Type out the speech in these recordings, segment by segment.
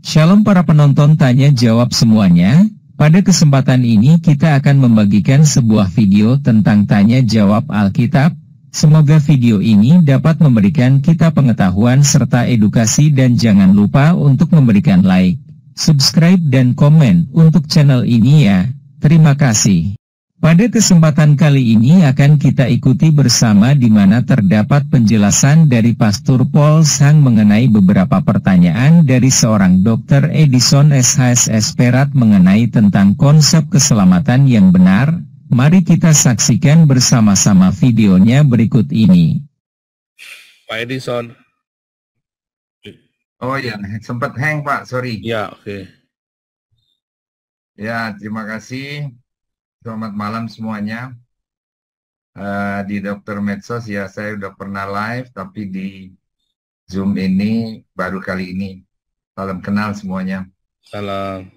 Shalom para penonton tanya jawab semuanya. Pada kesempatan ini kita akan membagikan sebuah video tentang tanya jawab Alkitab. Semoga video ini dapat memberikan kita pengetahuan serta edukasi dan jangan lupa untuk memberikan like, subscribe dan komen untuk channel ini ya. Terima kasih. Pada kesempatan kali ini akan kita ikuti bersama di mana terdapat penjelasan dari Pastor Paul Sang mengenai beberapa pertanyaan dari seorang Dr. Edison SHS Perat mengenai tentang konsep keselamatan yang benar. Mari kita saksikan bersama-sama videonya berikut ini. Pak Edison. Oh ya, sempat hang Pak, sorry. Ya, oke. Ya, terima kasih. Selamat malam semuanya. Di Dokter Medsos ya saya udah pernah live, tapi di Zoom ini baru kali ini. Salam kenal semuanya. Salam.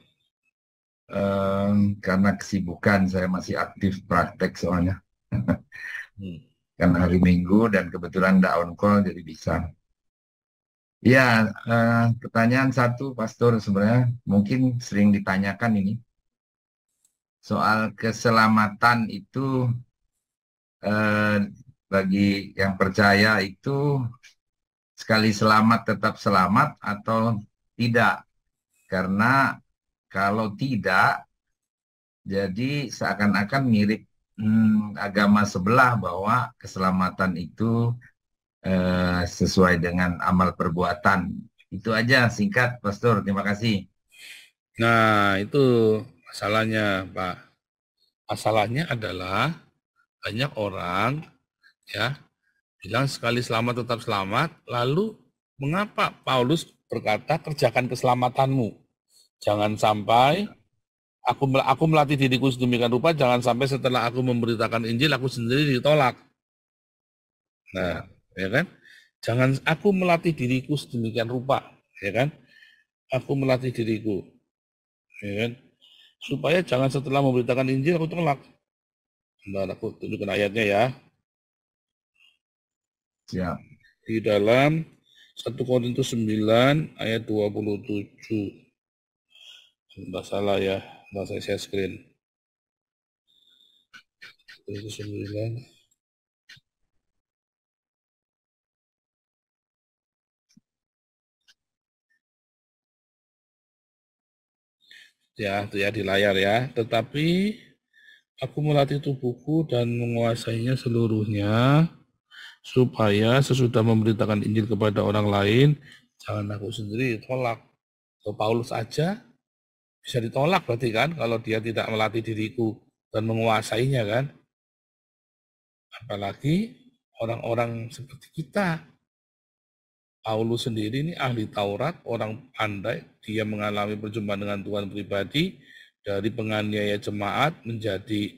Karena kesibukan saya masih aktif praktek soalnya. Karena hari Minggu dan kebetulan nggak on call jadi bisa. Ya, pertanyaan satu Pastor sebenarnya mungkin sering ditanyakan ini. Soal keselamatan itu bagi yang percaya itu sekali selamat tetap selamat atau tidak. Karena kalau tidak, jadi seakan-akan mirip agama sebelah bahwa keselamatan itu sesuai dengan amal perbuatan. Itu aja singkat, Pastor. Terima kasih. Nah, itu masalahnya, Pak. Masalahnya adalah banyak orang ya bilang sekali selamat tetap selamat, lalu mengapa Paulus berkata kerjakan keselamatanmu? Jangan sampai aku melatih diriku sedemikian rupa, jangan sampai setelah aku memberitakan Injil aku sendiri ditolak. Nah, ya kan? Jangan aku melatih diriku sedemikian rupa, ya kan? Aku melatih diriku, ya kan? Supaya jangan setelah memberitakan Injil aku tolak. Nah, aku tunjukkan ayatnya ya. Siap. Di dalam 1 Korintus 9 ayat 27. Tidak salah ya, bahasa saya screen. Korintus 9. Ya, itu ya di layar ya. Tetapi aku melatih tubuhku dan menguasainya seluruhnya, supaya sesudah memberitakan Injil kepada orang lain, jangan aku sendiri ditolak. Kalau Paulus aja bisa ditolak berarti kan, kalau dia tidak melatih diriku dan menguasainya kan. Apalagi orang-orang seperti kita. Paulus sendiri ini ahli Taurat, orang pandai, dia mengalami perjumpaan dengan Tuhan pribadi, dari penganiaya jemaat menjadi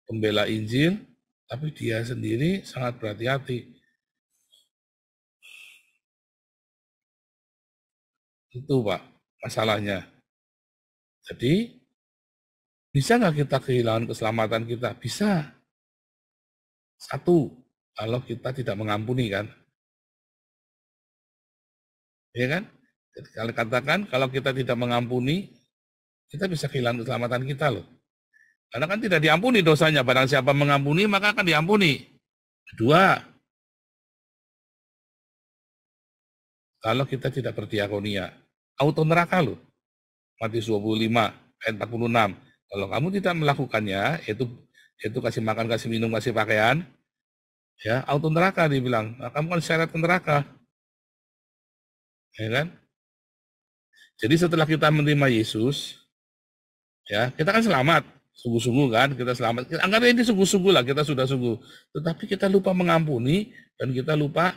pembela Injil, tapi dia sendiri sangat berhati-hati. Itu Pak, masalahnya. Jadi, bisa nggak kita kehilangan keselamatan kita? Bisa. Satu, kalau kita tidak mengampuni kan. Ya kan? Jadi, kalau katakan kalau kita tidak mengampuni, kita bisa kehilangan keselamatan kita loh. Karena kan tidak diampuni dosanya. Barang siapa mengampuni, maka akan diampuni. Kedua, kalau kita tidak berdiakonia, auto neraka loh. Matius 25 ayat 46. Kalau kamu tidak melakukannya, itu kasih makan, kasih minum, kasih pakaian, ya auto neraka dibilang. Nah, kamu kan syarat ke neraka. Ya kan? Jadi setelah kita menerima Yesus, ya kita kan selamat, sungguh-sungguh kan, kita selamat. Anggap ini sungguh-sungguh lah, kita sudah sungguh. Tetapi kita lupa mengampuni dan kita lupa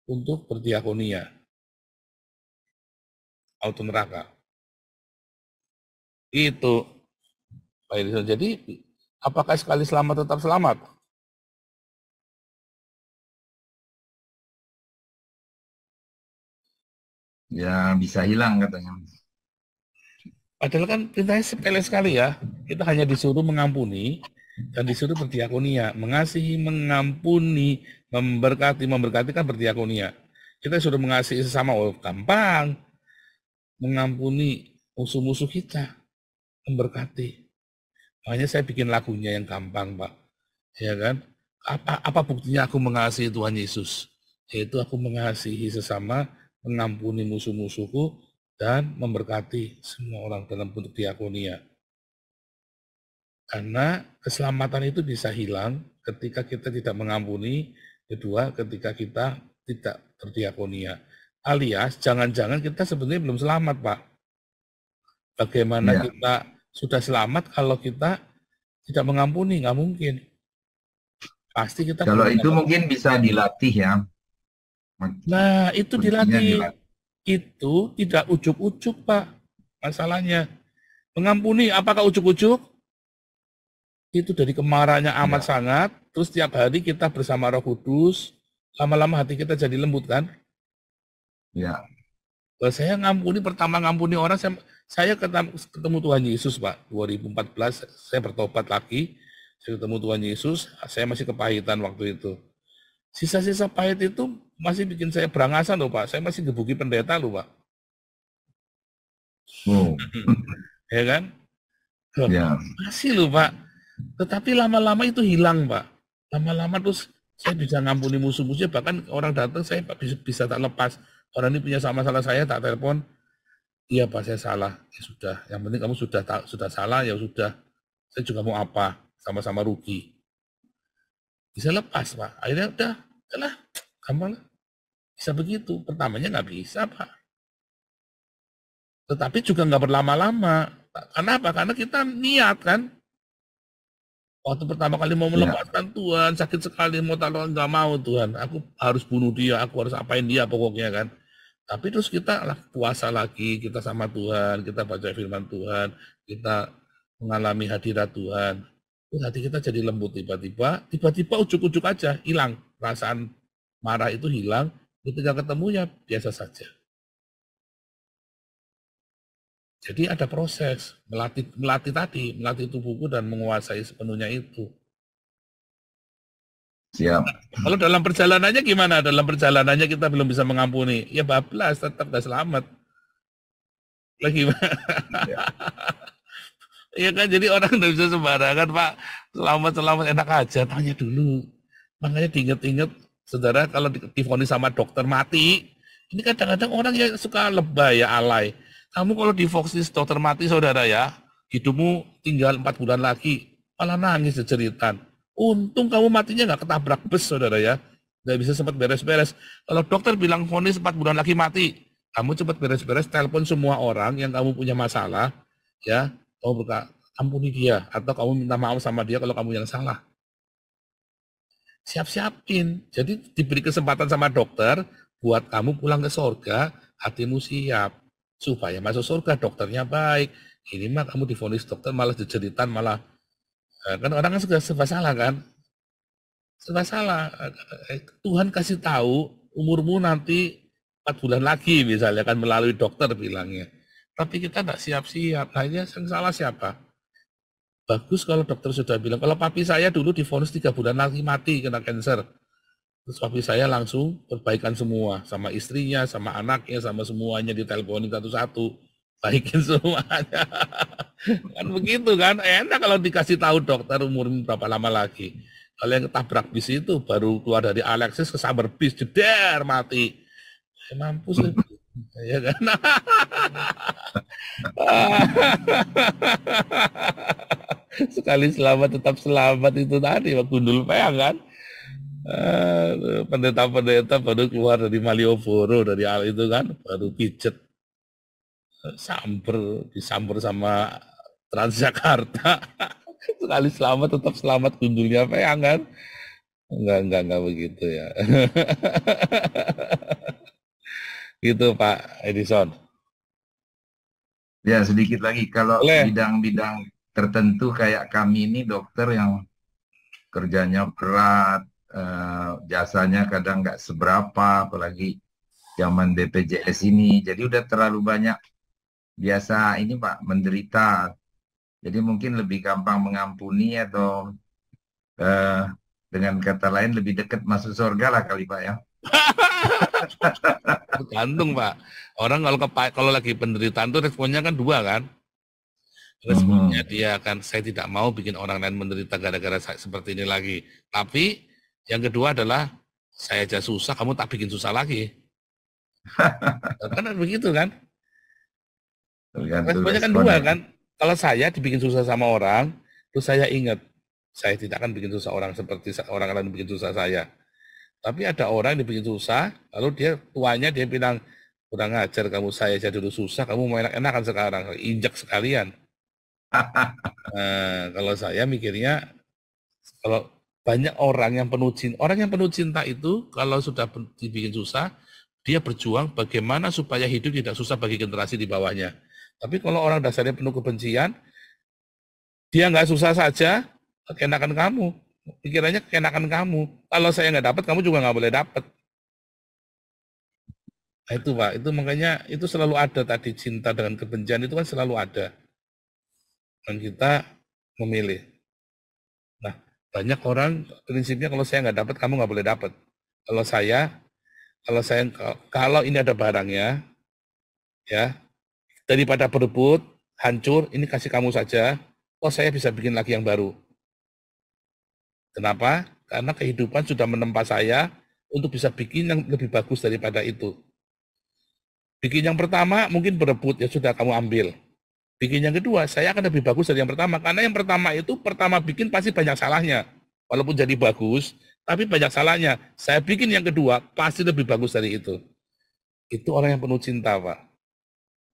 untuk berdiakonia. Auto neraka. Itu. Pak Edison. Jadi, apakah sekali selamat tetap selamat? Ya, bisa hilang katanya. Padahal kan perintahnya sepele sekali ya. Kita hanya disuruh mengampuni dan disuruh berdiakonia. Mengasihi, mengampuni, memberkati kan berdiakonia. Kita sudah mengasihi sesama, oh gampang. Mengampuni musuh-musuh kita, memberkati. Makanya saya bikin lagunya yang gampang, Pak. Ya kan? Apa buktinya aku mengasihi Tuhan Yesus? Yaitu aku mengasihi sesama, mengampuni musuh-musuhku, dan memberkati semua orang dalam bentuk diakonia. Karena keselamatan itu bisa hilang ketika kita tidak mengampuni, kedua ketika kita tidak berdiakonia. Alias, jangan-jangan kita sebenarnya belum selamat, Pak. Bagaimana kita sudah selamat kalau kita tidak mengampuni? Nggak mungkin. Pasti kita... Kalau itu mungkin bisa dilatih ya. Nah, itu dilatih. Itu tidak ujuk-ujuk, Pak. Masalahnya. Mengampuni, apakah ujuk-ujuk? Itu dari kemarahannya amat sangat, terus tiap hari kita bersama Roh Kudus, lama-lama hati kita jadi lembut kan? Ya. Kalau saya ngampuni, pertama ngampuni orang, saya ketemu Tuhan Yesus, Pak. 2014 saya bertobat lagi, saya ketemu Tuhan Yesus, saya masih kepahitan waktu itu. Sisa-sisa pahit itu masih bikin saya berangasan loh, Pak. Saya masih gebuki pendeta loh, Pak. Oh. Ya kan? Loh, ya. Masih loh, Pak. Tetapi lama-lama itu hilang, Pak. Lama-lama terus saya bisa ngampuni musuh-musuhnya, bahkan orang datang saya bisa tak lepas. Orang ini punya masalah saya, tak telepon. Iya Pak, saya salah. Ya sudah, yang penting kamu sudah salah, ya sudah. Saya juga mau apa, sama-sama rugi. Bisa lepas, Pak. Akhirnya udah gampang lah. Bisa begitu. Pertamanya nggak bisa, Pak. Tetapi juga nggak berlama-lama. Karena apa? Karena kita niat kan. Waktu pertama kali mau melepaskan Tuhan, sakit sekali, mau taruh nggak mau Tuhan. Aku harus bunuh dia, aku harus apain dia pokoknya kan. Tapi terus kita puasa lagi, kita sama Tuhan, kita baca firman Tuhan, kita mengalami hadirat Tuhan. Terus hati kita jadi lembut tiba-tiba ujuk-ujuk aja, hilang. Perasaan marah itu hilang, ketika ketemu ya biasa saja. Jadi ada proses, melatih tubuhku dan menguasai sepenuhnya itu. Siap. Kalau dalam perjalanannya gimana? Dalam perjalanannya kita belum bisa mengampuni. Ya bablas, tetap gak selamat. Lagi Iya kan, jadi orang gak bisa sembarangan, Pak. Selamat enak aja, tanya dulu. Makanya diinget-inget, saudara, kalau divonis sama dokter mati, ini kadang-kadang orang yang suka lebay ya, alay. Kamu kalau divonis dokter mati, saudara ya, hidupmu tinggal 4 bulan lagi, malah nangis jeritan. Untung kamu matinya nggak ketabrak bus, saudara ya. Nggak bisa sempat beres-beres. Kalau dokter bilang vonis 4 bulan lagi mati, kamu cepat beres-beres, telepon semua orang yang kamu punya masalah, ya, kamu ampuni dia, atau kamu minta maaf sama dia kalau kamu yang salah. Siap-siapin. Jadi diberi kesempatan sama dokter, buat kamu pulang ke surga, hatimu siap. Supaya masuk surga, dokternya baik. Ini mah kamu divonis dokter malah dijeritan, malah kan orang kan sudah serba salah kan, serba salah. Tuhan kasih tahu umurmu nanti 4 bulan lagi misalnya kan melalui dokter bilangnya, tapi kita tidak siap-siap. Akhirnya yang salah siapa? Bagus kalau dokter sudah bilang. Kalau papi saya dulu divonis 3 bulan lagi mati kena kanker, terus papi saya langsung perbaikan semua sama istrinya, sama anaknya, sama semuanya, diteleponin satu-satu, baikin semuanya. Kan begitu kan, enak kalau dikasih tahu dokter umurmu berapa lama lagi. Kalau yang ketabrak bis itu baru keluar dari Alexis kesambar bis, jeder mati. Mampus ya kan. Sekali selamat tetap selamat itu tadi, Pak Gundul Peang kan. Pendeta-pendeta baru keluar dari Malioboro, dari itu kan, baru pijet. Disamper sama Transjakarta. Sekali selamat tetap selamat, Gundulnya Peang kan. Enggak begitu ya. Gitu Pak Edison. Ya sedikit lagi, kalau bidang-bidang tertentu kayak kami ini dokter yang kerjanya berat, jasanya kadang nggak seberapa, apalagi zaman BPJS ini, jadi udah terlalu banyak biasa ini Pak, menderita. Jadi mungkin lebih gampang mengampuni atau dengan kata lain lebih dekat masuk surga lah kali Pak ya. Tergantung, Pak. Orang kalau lagi penderitaan tuh responnya kan dua kan. Responnya dia akan, saya tidak mau bikin orang lain menderita gara-gara seperti ini lagi. Tapi yang kedua adalah, saya aja susah, kamu tak bikin susah lagi. Kan begitu kan? Responnya kan dua kan. Kalau saya dibikin susah sama orang, terus saya ingat, saya tidak akan bikin susah orang seperti orang lain bikin susah saya. Tapi ada orang yang dibikin susah, lalu tuanya dia bilang, kurang ajar kamu, saya aja dulu susah, kamu mau enak-enakan sekarang, injak sekalian. Nah, kalau saya mikirnya, kalau banyak orang yang penuh cinta itu, kalau sudah dibikin susah, dia berjuang bagaimana supaya hidup tidak susah bagi generasi di bawahnya. Tapi kalau orang dasarnya penuh kebencian, dia nggak susah saja, keenakan kamu. Pikirannya keenakan kamu. Kalau saya nggak dapat, kamu juga nggak boleh dapat. Nah itu Pak, itu makanya itu selalu ada tadi, cinta dengan kebencian itu kan selalu ada. Dan kita memilih. Nah, banyak orang prinsipnya kalau saya nggak dapat, kamu nggak boleh dapat. Kalau ini ada barangnya, ya, daripada berebut, hancur, ini kasih kamu saja, saya bisa bikin lagi yang baru. Kenapa? Karena kehidupan sudah menempa saya untuk bisa bikin yang lebih bagus daripada itu. Bikin yang pertama mungkin berebut, ya sudah kamu ambil. Bikin yang kedua, saya akan lebih bagus dari yang pertama. Karena yang pertama itu, pertama bikin pasti banyak salahnya. Walaupun jadi bagus, tapi banyak salahnya. Saya bikin yang kedua, pasti lebih bagus dari itu. Itu orang yang penuh cinta, Pak.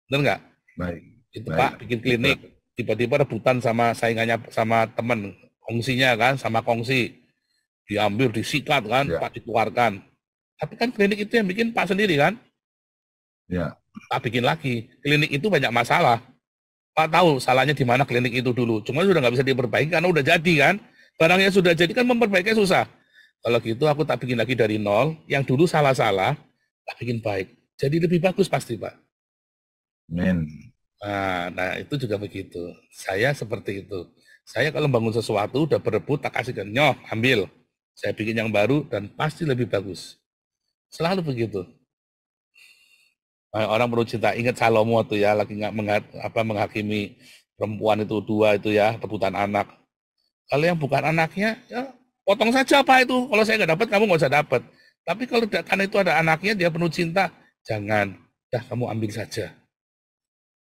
Benar nggak? Baik. Itu baik. Pak, bikin klinik. Tiba-tiba rebutan sama saingannya, sama teman. Kongsinya kan, sama kongsi. Diambil, disikat kan, ya. Pak dikeluarkan. Tapi kan klinik itu yang bikin Pak sendiri kan? Ya. Pak bikin lagi. Klinik itu banyak masalah. Pak tahu salahnya di mana klinik itu dulu. Cuma sudah nggak bisa diperbaiki karena udah jadi kan. Barangnya sudah jadi kan memperbaikinya susah. Kalau gitu aku tak bikin lagi dari nol. Yang dulu salah-salah, tak bikin baik. Jadi lebih bagus pasti Pak. Amin. Nah itu juga begitu. Saya seperti itu. Saya kalau bangun sesuatu udah berebut tak kasihkan. Nyoh ambil. Saya bikin yang baru dan pasti lebih bagus. Selalu begitu. Orang perlu cinta, ingat Salomo tuh ya, lagi menghakimi perempuan itu dua itu ya, rebutan anak. Kalau yang bukan anaknya, ya potong saja Pak itu. Kalau saya nggak dapat, kamu nggak usah dapat. Tapi kalau karena itu ada anaknya, dia penuh cinta, jangan. Dah kamu ambil saja.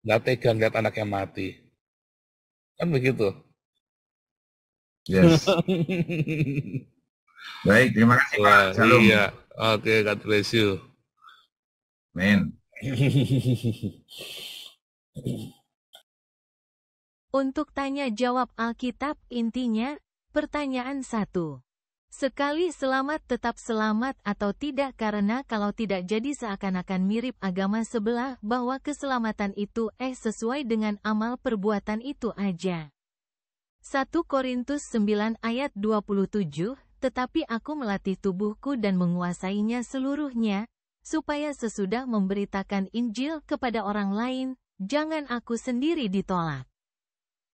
Nggak tega lihat anaknya mati. Kan begitu. Yes. Baik, terima kasih Pak. Salam. Iya, oke, God bless you. Amin. Untuk tanya jawab Alkitab intinya, pertanyaan 1. Sekali selamat tetap selamat atau tidak karena kalau tidak jadi seakan-akan mirip agama sebelah bahwa keselamatan itu sesuai dengan amal perbuatan itu aja. 1 Korintus 9 ayat 27, tetapi aku melatih tubuhku dan menguasainya seluruhnya, supaya sesudah memberitakan Injil kepada orang lain, jangan aku sendiri ditolak.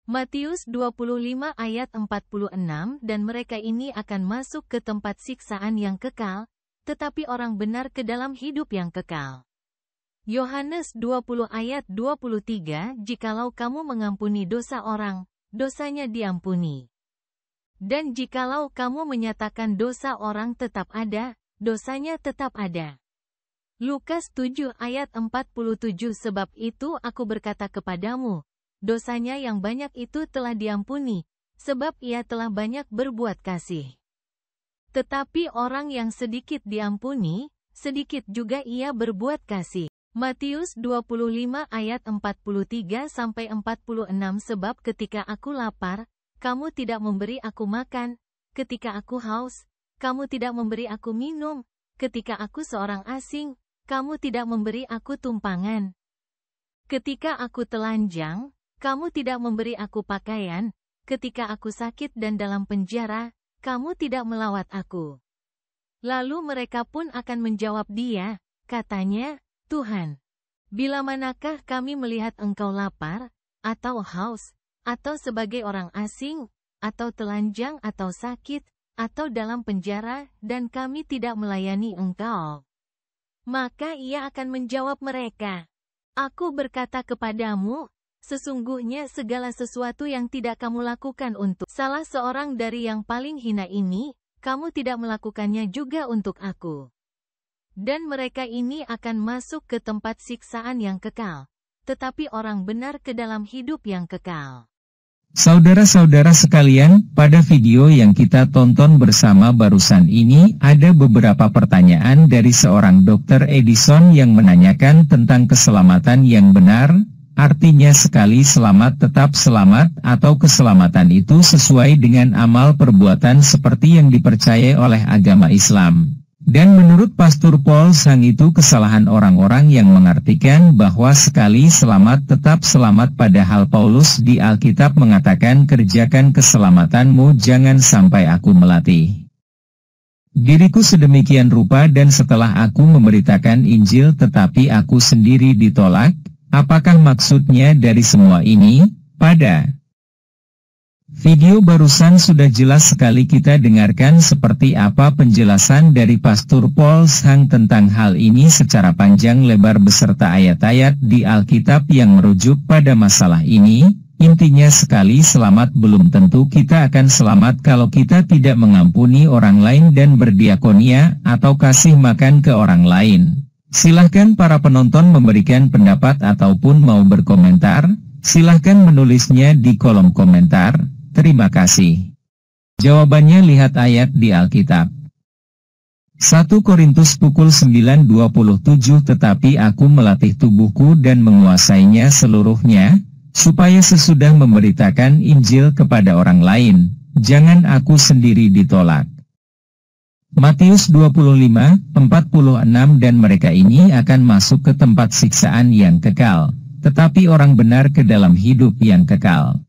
Matius 25 ayat 46 dan mereka ini akan masuk ke tempat siksaan yang kekal, tetapi orang benar ke dalam hidup yang kekal. Yohanes 20 ayat 23 jikalau kamu mengampuni dosa orang, dosanya diampuni. Dan jikalau kamu menyatakan dosa orang tetap ada, dosanya tetap ada. Lukas 7 ayat 47 sebab itu aku berkata kepadamu, dosanya yang banyak itu telah diampuni, sebab ia telah banyak berbuat kasih. Tetapi orang yang sedikit diampuni, sedikit juga ia berbuat kasih. Matius 25 ayat 43-46 sebab ketika aku lapar, kamu tidak memberi aku makan, ketika aku haus, kamu tidak memberi aku minum, ketika aku seorang asing, kamu tidak memberi aku tumpangan. Ketika aku telanjang, kamu tidak memberi aku pakaian. Ketika aku sakit dan dalam penjara, kamu tidak melawat aku. Lalu mereka pun akan menjawab dia, katanya, Tuhan, bila manakah kami melihat engkau lapar, atau haus, atau sebagai orang asing, atau telanjang atau sakit, atau dalam penjara, dan kami tidak melayani engkau. Maka ia akan menjawab mereka, Aku berkata kepadamu, sesungguhnya segala sesuatu yang tidak kamu lakukan untuk salah seorang dari yang paling hina ini, kamu tidak melakukannya juga untuk aku. Dan mereka ini akan masuk ke tempat siksaan yang kekal, tetapi orang benar ke dalam hidup yang kekal. Saudara-saudara sekalian, pada video yang kita tonton bersama barusan ini, ada beberapa pertanyaan dari seorang Dr. Edison yang menanyakan tentang keselamatan yang benar, artinya sekali selamat tetap selamat, atau keselamatan itu sesuai dengan amal perbuatan seperti yang dipercayai oleh agama Islam. Dan menurut Pastor Paul Sang itu kesalahan orang-orang yang mengartikan bahwa sekali selamat tetap selamat, padahal Paulus di Alkitab mengatakan kerjakan keselamatanmu jangan sampai aku melatih diriku sedemikian rupa, dan setelah aku memberitakan Injil tetapi aku sendiri ditolak. Apakah maksudnya dari semua ini? Pada video barusan sudah jelas sekali kita dengarkan seperti apa penjelasan dari Pastor Paul Sang tentang hal ini secara panjang lebar beserta ayat-ayat di Alkitab yang merujuk pada masalah ini. Intinya sekali selamat belum tentu kita akan selamat kalau kita tidak mengampuni orang lain dan berdiakonia atau kasih makan ke orang lain. Silahkan para penonton memberikan pendapat ataupun mau berkomentar, silahkan menulisnya di kolom komentar. Terima kasih. Jawabannya lihat ayat di Alkitab. 1 Korintus pukul 9:27 Tetapi aku melatih tubuhku dan menguasainya seluruhnya, supaya sesudah memberitakan Injil kepada orang lain, jangan aku sendiri ditolak. Matius 25:46 Dan mereka ini akan masuk ke tempat siksaan yang kekal, tetapi orang benar ke dalam hidup yang kekal.